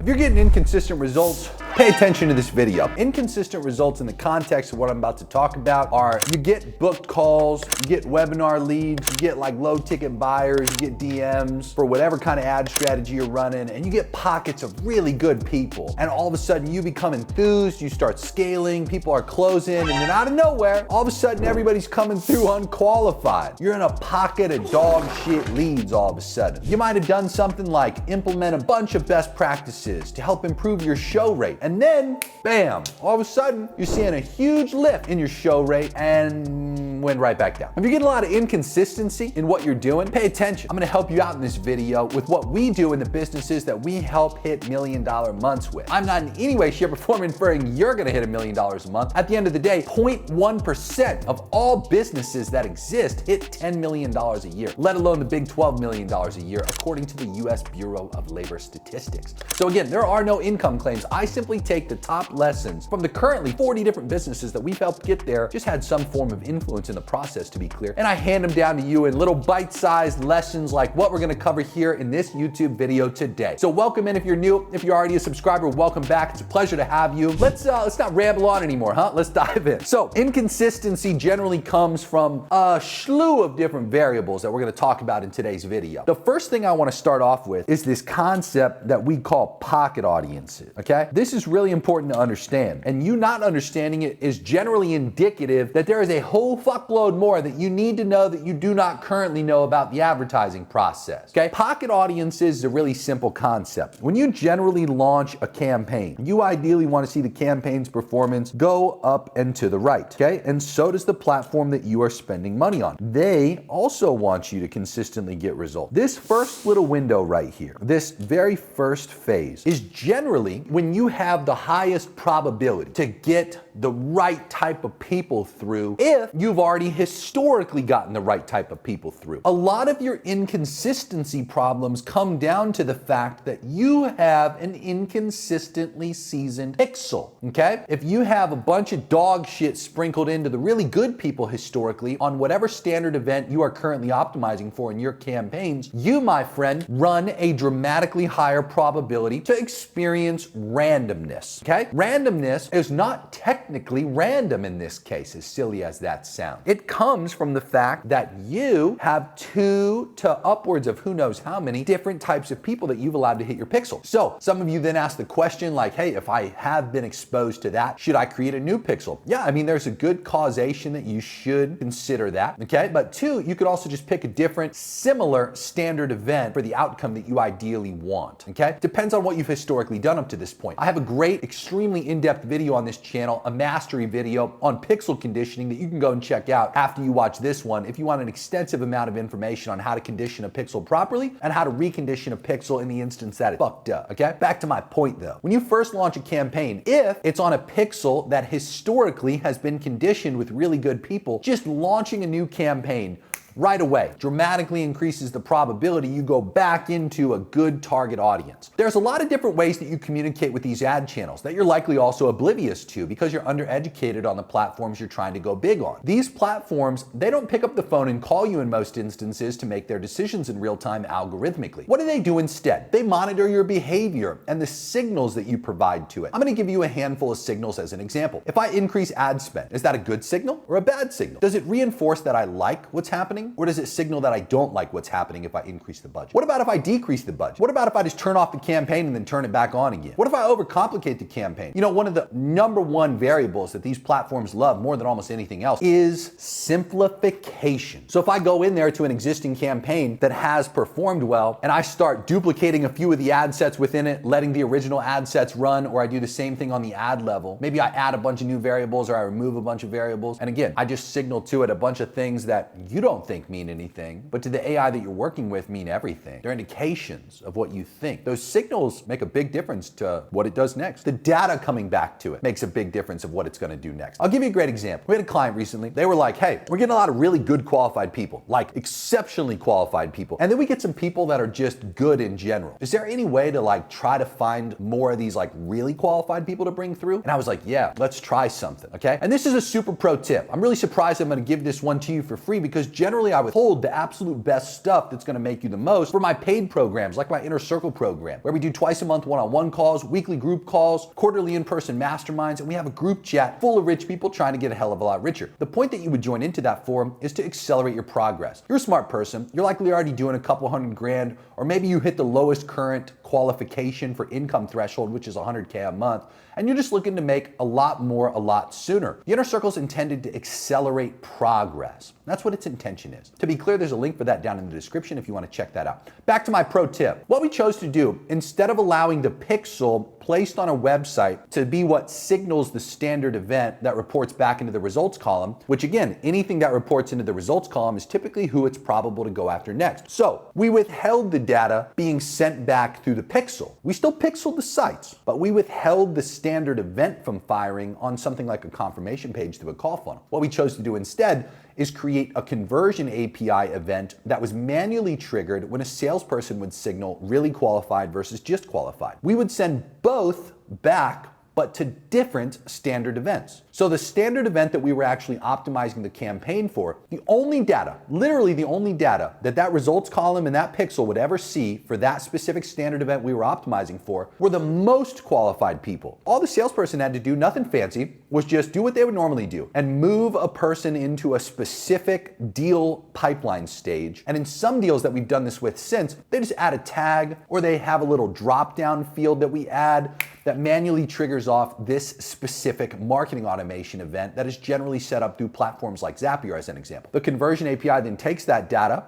If you're getting inconsistent results, pay attention to this video. Inconsistent results in the context of what I'm about to talk about are you get booked calls, you get webinar leads, you get like low ticket buyers, you get DMs for whatever kind of ad strategy you're running, and you get pockets of really good people. And all of a sudden you become enthused, you start scaling, people are closing, and then out of nowhere, all of a sudden everybody's coming through unqualified. You're in a pocket of dog shit leads all of a sudden. You might have done something like implement a bunch of best practices to help improve your show rate. And then, bam, all of a sudden, you're seeing a huge lift in your show rate and went right back down. If you're getting a lot of inconsistency in what you're doing, pay attention. I'm gonna help you out in this video with what we do in the businesses that we help hit $1 million months with. I'm not in any way, shape, or form inferring you're gonna hit $1 million a month. At the end of the day, 0.1% of all businesses that exist hit $10 million a year, let alone the big $12 million a year, according to the US Bureau of Labor Statistics. So again, there are no income claims. I simply take the top lessons from the currently 40 different businesses that we've helped get there, just had some form of influence in the process, to be clear, and I hand them down to you in little bite-sized lessons like what we're gonna cover here in this YouTube video today. So welcome in if you're new. If you're already a subscriber, welcome back. It's a pleasure to have you. Let's not ramble on anymore, huh? Let's dive in. So inconsistency generally comes from a slew of different variables that we're gonna talk about in today's video. The first thing I wanna start off with is this concept that we call pocket audiences, okay? This is really important to understand, and you not understanding it is generally indicative that there is a whole fuckload more that you need to know that you do not currently know about the advertising process, okay? Pocket audiences is a really simple concept. When you generally launch a campaign, you ideally want to see the campaign's performance go up and to the right, okay? And so does the platform that you are spending money on. They also want you to consistently get results. This first little window right here, this very first phase, is generally when you have the highest probability to get the right type of people through if you've already historically gotten the right type of people through. A lot of your inconsistency problems come down to the fact that you have an inconsistently seasoned pixel, okay? If you have a bunch of dog shit sprinkled into the really good people historically on whatever standard event you are currently optimizing for in your campaigns, you, my friend, run a dramatically higher probability to experience randomness, okay? Randomness is not technically random in this case, as silly as that sounds. It comes from the fact that you have 2 to upwards of who knows how many different types of people that you've allowed to hit your pixel. So some of you then ask the question like, hey, if I have been exposed to that, should I create a new pixel? Yeah, I mean, there's a good causation that you should consider that, okay? But 2, you could also just pick a different similar standard event for the outcome that you ideally want, okay? Depends on what you've historically done up to this point. I have a great, extremely in-depth video on this channel, a mastery video on pixel conditioning that you can go and check out after you watch this one if you want an extensive amount of information on how to condition a pixel properly and how to recondition a pixel in the instance that it's fucked up, okay? Back to my point though. When you first launch a campaign, if it's on a pixel that historically has been conditioned with really good people, just launching a new campaign right away dramatically increases the probability you go back into a good target audience. There's a lot of different ways that you communicate with these ad channels that you're likely also oblivious to because you're undereducated on the platforms you're trying to go big on. These platforms, they don't pick up the phone and call you in most instances to make their decisions in real time algorithmically. What do they do instead? They monitor your behavior and the signals that you provide to it. I'm gonna give you a handful of signals as an example. If I increase ad spend, is that a good signal or a bad signal? Does it reinforce that I like what's happening? Or does it signal that I don't like what's happening if I increase the budget? What about if I decrease the budget? What about if I just turn off the campaign and then turn it back on again? What if I overcomplicate the campaign? You know, one of the #1 variables that these platforms love more than almost anything else is simplification. So if I go in there to an existing campaign that has performed well and I start duplicating a few of the ad sets within it, letting the original ad sets run, or I do the same thing on the ad level, maybe I add a bunch of new variables or I remove a bunch of variables, and again, I just signal to it a bunch of things that you don't think mean anything, but to the AI that you're working with mean everything. They're indications of what you think. Those signals make a big difference to what it does next. The data coming back to it makes a big difference of what it's gonna do next. I'll give you a great example. We had a client recently, they were like, hey, we're getting a lot of really good qualified people, like exceptionally qualified people. And then we get some people that are just good in general. Is there any way to like try to find more of these like really qualified people to bring through? And I was like, yeah, let's try something, okay? And this is a super pro tip. I'm really surprised I'm gonna give this one to you for free because generally generally I withhold the absolute best stuff that's gonna make you the most for my paid programs, like my Inner Circle program, where we do twice a month one-on-one calls, weekly group calls, quarterly in-person masterminds, and we have a group chat full of rich people trying to get a hell of a lot richer. The point that you would join into that forum is to accelerate your progress. You're a smart person, you're likely already doing a couple $100 grand, or maybe you hit the lowest current qualification for income threshold, which is $100K a month, and you're just looking to make a lot more a lot sooner. The Inner Circle is intended to accelerate progress. That's what its intention is. To be clear, there's a link for that down in the description if you want to check that out. Back to my pro tip. What we chose to do, instead of allowing the pixel placed on a website to be what signals the standard event that reports back into the results column, which again, anything that reports into the results column is typically who it's probable to go after next. So we withheld the data being sent back through the pixel. We still pixeled the sites, but we withheld the standard event from firing on something like a confirmation page through a call funnel. What we chose to do instead is create a conversion API event that was manually triggered when a salesperson would signal really qualified versus just qualified. We would send both back, but to different standard events. So the standard event that we were actually optimizing the campaign for, the only data, literally the only data that results column and that pixel would ever see for that specific standard event we were optimizing for were the most qualified people. All the salesperson had to do, nothing fancy, was just do what they would normally do and move a person into a specific deal pipeline stage. And in some deals that we've done this with since, they just add a tag or they have a little drop-down field that we add that manually triggers off this specific marketing automation event that is generally set up through platforms like Zapier as an example. The conversion API then takes that data,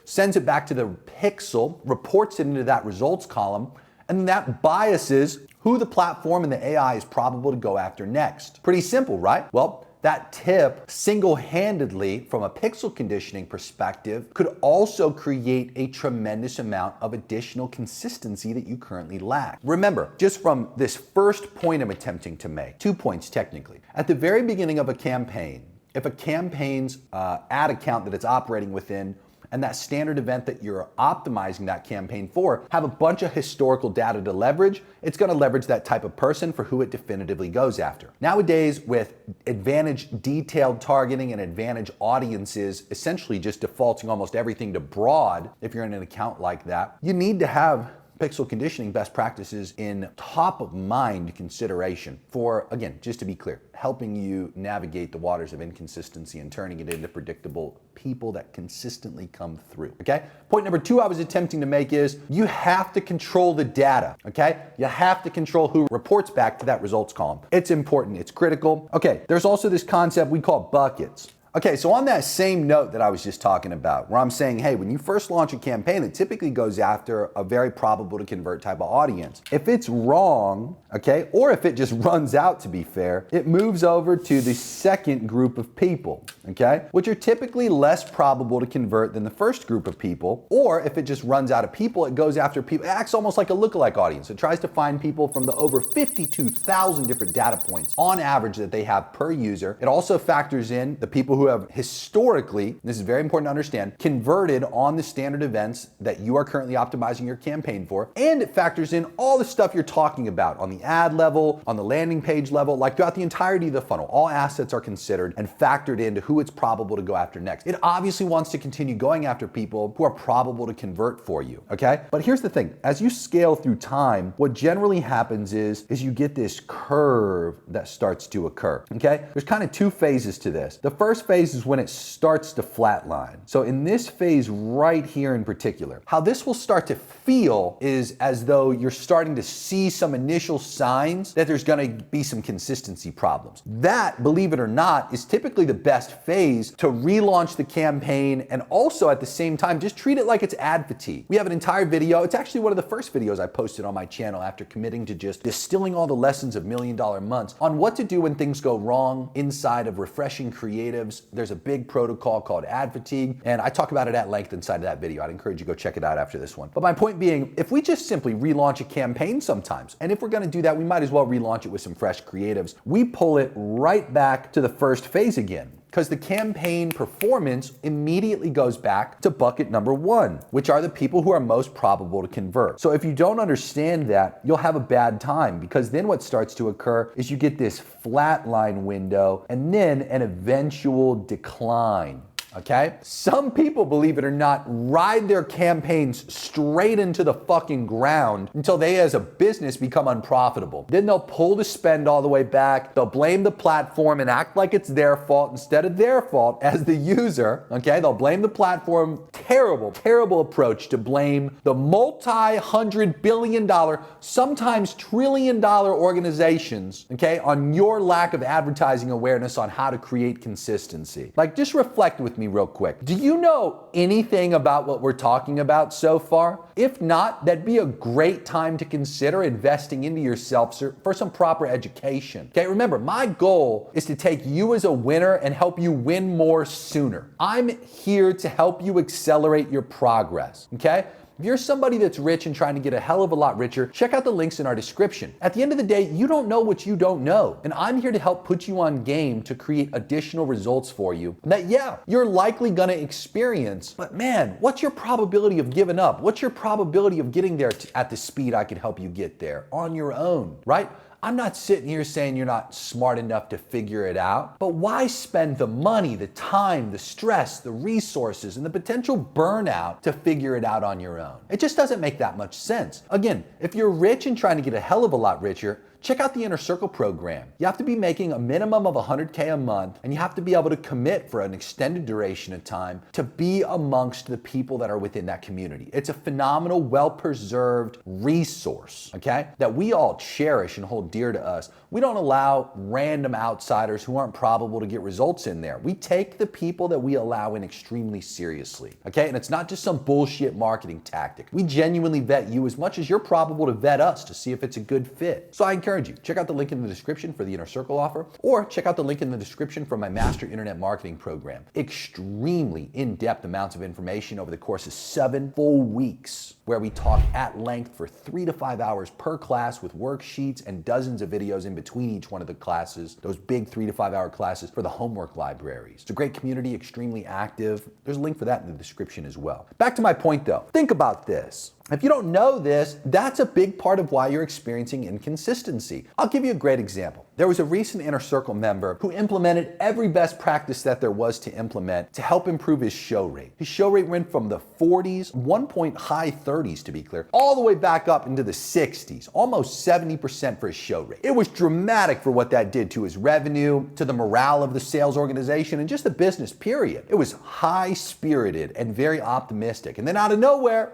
sends it back to the pixel, reports it into that results column, and that biases who the platform and the AI is probable to go after next. Pretty simple, right? Well, that tip single-handedly, from a pixel conditioning perspective, could also create a tremendous amount of additional consistency that you currently lack. Remember, just from this first point I'm attempting to make, 2 points technically. At the very beginning of a campaign, if a campaign's ad account that it's operating within and that standard event that you're optimizing that campaign for have a bunch of historical data to leverage, it's gonna leverage that type of person for who it definitively goes after. Nowadays, with advantage detailed targeting and advantage audiences essentially just defaulting almost everything to broad, if you're in an account like that, you need to have pixel conditioning best practices in top of mind consideration for, again, just to be clear, helping you navigate the waters of inconsistency and turning it into predictable people that consistently come through, okay? Point number 2 I was attempting to make is you have to control the data, okay? You have to control who reports back to that results column. It's important, it's critical. Okay, there's also this concept we call buckets. Okay, so on that same note that I was just talking about, where I'm saying, hey, when you first launch a campaign, it typically goes after a very probable to convert type of audience. If it's wrong, okay, or if it just runs out, to be fair, it moves over to the second group of people, okay, which are typically less probable to convert than the first group of people. Or if it just runs out of people, it goes after people, it acts almost like a lookalike audience. It tries to find people from the over 52,000 different data points on average that they have per user. It also factors in the people who have historically, this is very important to understand, converted on the standard events that you are currently optimizing your campaign for. And it factors in all the stuff you're talking about on the ad level, on the landing page level, like throughout the entirety of the funnel. All assets are considered and factored into who it's probable to go after next. It obviously wants to continue going after people who are probable to convert for you, okay? But here's the thing, as you scale through time, what generally happens is you get this curve that starts to occur, okay? There's kind of 2 phases to this. The first phase is when it starts to flatline. So in this phase right here in particular, how this will start to feel is as though you're starting to see some initial signs that there's gonna be some consistency problems. That, believe it or not, is typically the best phase to relaunch the campaign and also at the same time, just treat it like it's ad fatigue. We have an entire video. It's actually one of the first videos I posted on my channel after committing to just distilling all the lessons of $1 Million Months on what to do when things go wrong inside of refreshing creatives. There's a big protocol called ad fatigue, and I talk about it at length inside of that video. I'd encourage you to go check it out after this one. But my point being, if we just simply relaunch a campaign sometimes, and if we're gonna do that, we might as well relaunch it with some fresh creatives. We pull it right back to the first phase again, because the campaign performance immediately goes back to bucket number 1, which are the people who are most probable to convert. So if you don't understand that, you'll have a bad time, because then what starts to occur is you get this flat line window and then an eventual decline. okay? Some people, believe it or not, ride their campaigns straight into the fucking ground until they as a business become unprofitable. Then they'll pull the spend all the way back, they'll blame the platform and act like it's their fault instead of their fault as the user, okay? They'll blame the platform. Terrible, terrible approach to blame the multi-hundred billion dollar, sometimes trillion dollar organizations, okay, on your lack of advertising awareness on how to create consistency. Like, just reflect with me real quick. Do you know anything about what we're talking about so far? If not, that'd be a great time to consider investing into yourself for some proper education. Okay, remember, my goal is to take you as a winner and help you win more sooner. I'm here to help you accelerate your progress, okay? If you're somebody that's rich and trying to get a hell of a lot richer, check out the links in our description. At the end of the day, you don't know what you don't know. And I'm here to help put you on game to create additional results for you that, yeah, you're likely gonna experience. But man, what's your probability of giving up? What's your probability of getting there at the speed I could help you get there on your own, right? I'm not sitting here saying you're not smart enough to figure it out, but why spend the money, the time, the stress, the resources, and the potential burnout to figure it out on your own? It just doesn't make that much sense. Again, if you're rich and trying to get a hell of a lot richer, check out the Inner Circle program. You have to be making a minimum of $100K a month, and you have to be able to commit for an extended duration of time to be amongst the people that are within that community. It's a phenomenal, well-preserved resource, okay, that we all cherish and hold dear to us. We don't allow random outsiders who aren't probable to get results in there. We take the people that we allow in extremely seriously, okay? And it's not just some bullshit marketing tactic. We genuinely vet you as much as you're probable to vet us to see if it's a good fit. So I encourage you, check out the link in the description for the Inner Circle offer, or check out the link in the description for my Master Internet Marketing program. Extremely in-depth amounts of information over the course of 7 full weeks, where we talk at length for 3 to 5 hours per class with worksheets and dozens of videos in between each one of the classes, those big 3 to 5 hour classes for the homework libraries. It's a great community, extremely active. There's a link for that in the description as well. Back to my point though, think about this. If you don't know this, that's a big part of why you're experiencing inconsistency. I'll give you a great example. There was a recent Inner Circle member who implemented every best practice that there was to implement to help improve his show rate. His show rate went from the 40s, high 30s to be clear, all the way back up into the 60s, almost 70% for his show rate. It was dramatic for what that did to his revenue, to the morale of the sales organization, and just the business period. It was high-spirited and very optimistic. And then out of nowhere,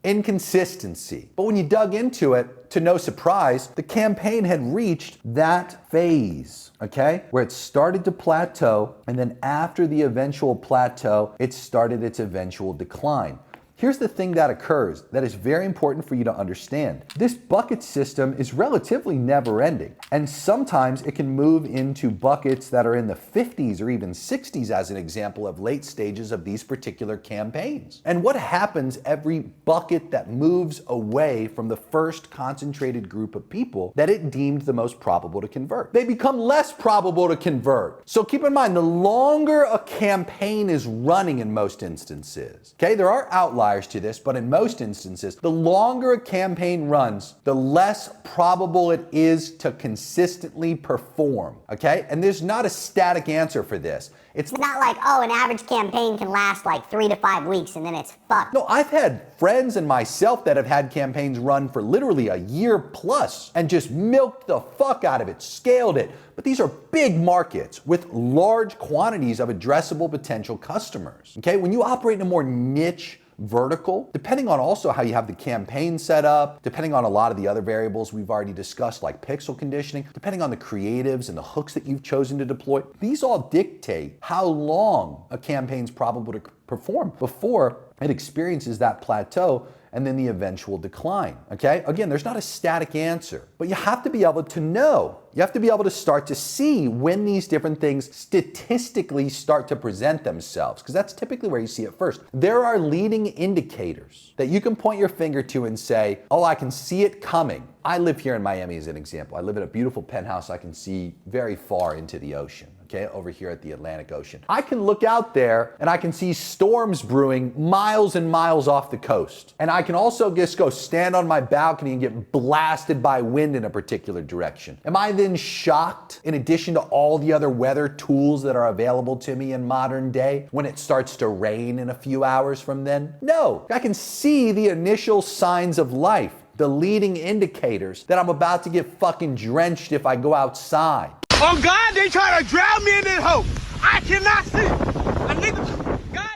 inconsistency. But when you dug into it, to no surprise, the campaign had reached that phase, okay? Where it started to plateau, and then after the eventual plateau, it started its eventual decline. Here's the thing that occurs that is very important for you to understand. This bucket system is relatively never ending, and sometimes it can move into buckets that are in the 50s or even 60s as an example of late stages of these particular campaigns. And what happens every bucket that moves away from the first concentrated group of people that it deemed the most probable to convert? They become less probable to convert. So keep in mind, the longer a campaign is running in most instances, okay, there are outliers to this, but in most instances, the longer a campaign runs, the less probable it is to consistently perform, okay? And there's not a static answer for this. It's not like, oh, an average campaign can last like 3 to 5 weeks and then it's fucked. No, I've had friends and myself that have had campaigns run for literally a year plus and just milked the fuck out of it, scaled it. But these are big markets with large quantities of addressable potential customers, okay? When you operate in a more niche vertical, depending on also how you have the campaign set up, depending on a lot of the other variables we've already discussed like pixel conditioning, depending on the creatives and the hooks that you've chosen to deploy, these all dictate how long a campaign's probable to perform before it experiences that plateau and then the eventual decline, okay? Again, there's not a static answer, but you have to be able to know. You have to be able to start to see when these different things statistically start to present themselves, because that's typically where you see it first. There are leading indicators that you can point your finger to and say, oh, I can see it coming. I live here in Miami as an example. I live in a beautiful penthouse. I can see very far into the ocean, okay, over here at the Atlantic Ocean. I can look out there and I can see storms brewing miles and miles off the coast. And I can also just go stand on my balcony and get blasted by wind in a particular direction. Am I then shocked, in addition to all the other weather tools that are available to me in modern day, when it starts to rain in a few hours from then? No, I can see the initial signs of life, the leading indicators that I'm about to get fucking drenched if I go outside. Oh God, they try to drown me in this hole. I cannot see. A nigga, goddamn.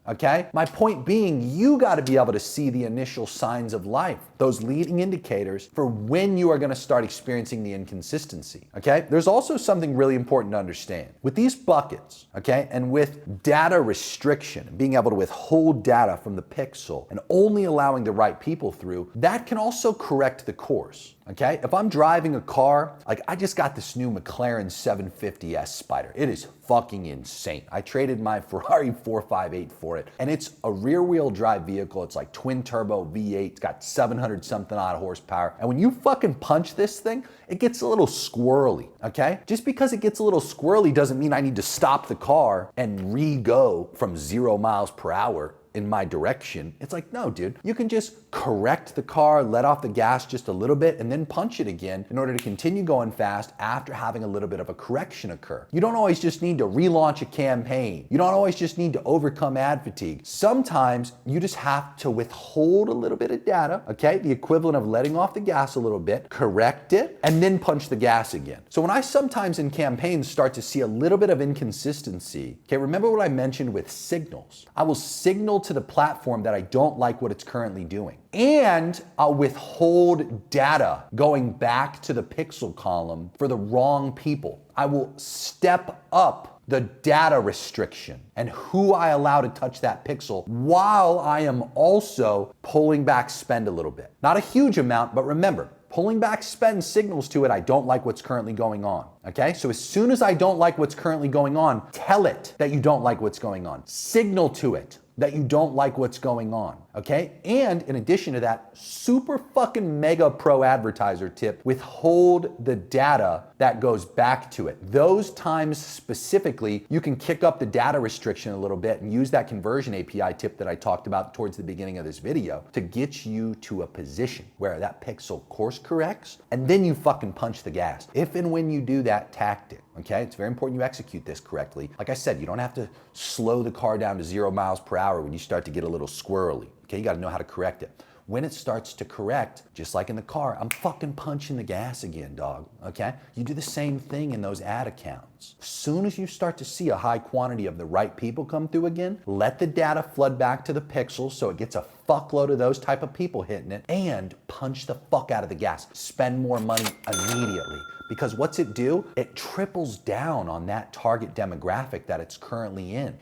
Okay? My point being, you got to be able to see the initial signs of life, those leading indicators for when you are going to start experiencing the inconsistency. Okay? There's also something really important to understand. With these buckets, okay, and with data restriction, being able to withhold data from the pixel and only allowing the right people through, that can also correct the course. Okay, if I'm driving a car, like I just got this new McLaren 750S Spider. It is fucking insane. I traded my Ferrari 458 for it, and it's a rear wheel drive vehicle. It's like twin turbo V8. It's got 700 something odd horsepower. And when you fucking punch this thing, it gets a little squirrely, okay? Just because it gets a little squirrely doesn't mean I need to stop the car and re-go from 0 miles per hour in my direction. It's like, no, dude, you can just correct the car, let off the gas just a little bit, and then punch it again in order to continue going fast after having a little bit of a correction occur. You don't always just need to relaunch a campaign. You don't always just need to overcome ad fatigue. Sometimes you just have to withhold a little bit of data, okay? The equivalent of letting off the gas a little bit, correct it, and then punch the gas again. So when I sometimes in campaigns start to see a little bit of inconsistency, okay, remember what I mentioned with signals. I will signal to the platform that I don't like what it's currently doing. And I'll withhold data going back to the pixel column for the wrong people. I will step up the data restriction and who I allow to touch that pixel while I am also pulling back spend a little bit. Not a huge amount, but remember, pulling back spend signals to it, I don't like what's currently going on, okay? So as soon as I don't like what's currently going on, tell it that you don't like what's going on. Signal to it that you don't like what's going on, okay? And in addition to that, super fucking mega pro advertiser tip, withhold the data that goes back to it. Those times specifically, you can kick up the data restriction a little bit and use that conversion API tip that I talked about towards the beginning of this video to get you to a position where that pixel course corrects and then you fucking punch the gas. If and when you do that tactic, okay? It's very important you execute this correctly. Like I said, you don't have to slow the car down to 0 miles per hour when you start to get a little squirrely, okay? You gotta know how to correct it. When it starts to correct, just like in the car, I'm fucking punching the gas again, dog, okay? You do the same thing in those ad accounts. As soon as you start to see a high quantity of the right people come through again, let the data flood back to the pixels so it gets a fuckload of those type of people hitting it, and punch the fuck out of the gas. Spend more money immediately. Because what's it do? It triples down on that target demographic that it's currently in.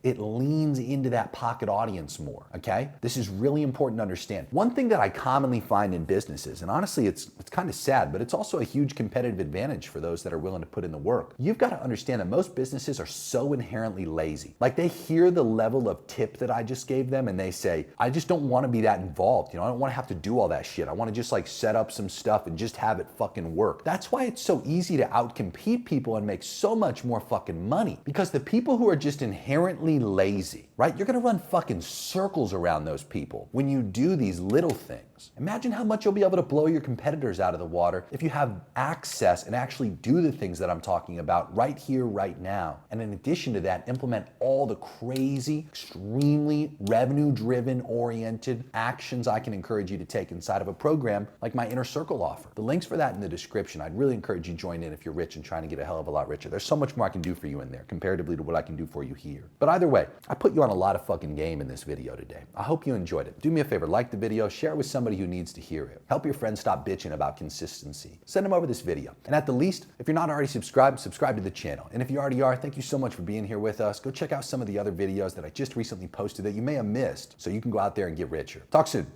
It leans into that pocket audience more, okay? This is really important to understand. One thing that I commonly find in businesses, and honestly it's kind of sad, but it's also a huge competitive advantage for those that are willing to put in the work. You've got to understand that most businesses are so inherently lazy. Like they hear the level of tip that I just gave them and they say, I just don't want to be that involved. You know, I don't want to have to do all that shit. I want to just like set up some stuff and just have it fucking work. That's why it's so easy to outcompete people and make so much more fucking money, because the people who are just inherently lazy, right? You're gonna run fucking circles around those people when you do these little things. Imagine how much you'll be able to blow your competitors out of the water if you have access and actually do the things that I'm talking about right here, right now. And in addition to that, implement all the crazy, extremely revenue-driven oriented actions I can encourage you to take inside of a program like my Inner Circle offer. The link's for that in the description. I'd really encourage you to join in if you're rich and trying to get a hell of a lot richer. There's so much more I can do for you in there comparatively to what I can do for you here. But either way, I put you on a lot of fucking game in this video today. I hope you enjoyed it. Do me a favor, like the video, share it with somebody who needs to hear it. Help your friends stop bitching about consistency. Send them over this video. And at the least, if you're not already subscribed, subscribe to the channel. And if you already are, thank you so much for being here with us. Go check out some of the other videos that I just recently posted that you may have missed so you can go out there and get richer. Talk soon.